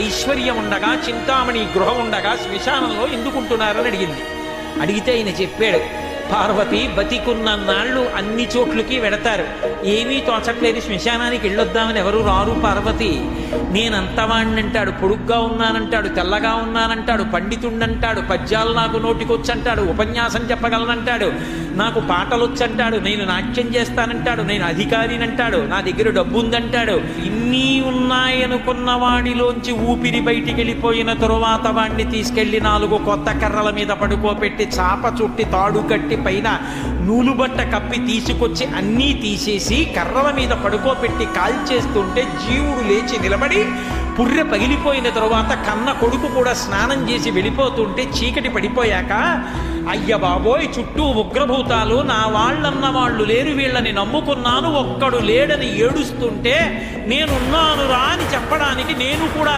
ఐశ్వర్యం ఉండగా, చింతామణి గృహం ఉండగా శ్మశానంలో ఎందుకుంటున్నారని అడిగింది. అడిగితే ఆయన చెప్పాడు, పార్వతి బతికున్న నాళ్ళు అన్ని చోట్లకి వెడతారు, ఏమీ తోచట్లేదు, శ్మశానానికి వెళ్ళొద్దామని ఎవరు రారు పార్వతి. నేనంతవాణ్ణంటాడు, పొడుగ్గా ఉన్నానంటాడు, తెల్లగా ఉన్నానంటాడు, పండితుండంటాడు, పద్యాలు నాకు నోటికొచ్చంటాడు, ఉపన్యాసం చెప్పగలనంటాడు, నాకు పాటలొచ్చంటాడు, నేను నాట్యం చేస్తానంటాడు, నేను అధికారినంటాడు, నా దగ్గర డబ్బు ఉందంటాడు. ఇన్ని ఉన్నాయనుకున్న వాడిలోంచి ఊపిరి బయటికి వెళ్ళిపోయిన తరువాత వాడిని తీసుకెళ్లి 4 కొత్త కర్రల మీద పడుకోబెట్టి చాప చుట్టి తాడు కట్టి పైన నూలుబట్ట కప్పి తీసుకొచ్చి అన్నీ తీసేసి కర్రల మీద పడుకోబెట్టి కాల్చేస్తుంటే జీవుడు లేచి నిలబడి పుర్రె పగిలిపోయిన తరువాత కన్న కొడుకు కూడా స్నానం చేసి వెళ్ళిపోతుంటే చీకటి పడిపోయాక, అయ్య బాబోయ్ చుట్టూ ఉగ్రభూతాలు, నా వాళ్ళన్న వాళ్ళు లేరు, వీళ్ళని నమ్ముకున్నాను, ఒక్కడు లేడని ఏడుస్తుంటే నేనున్నాను రా అని చెప్పడానికి నేను కూడా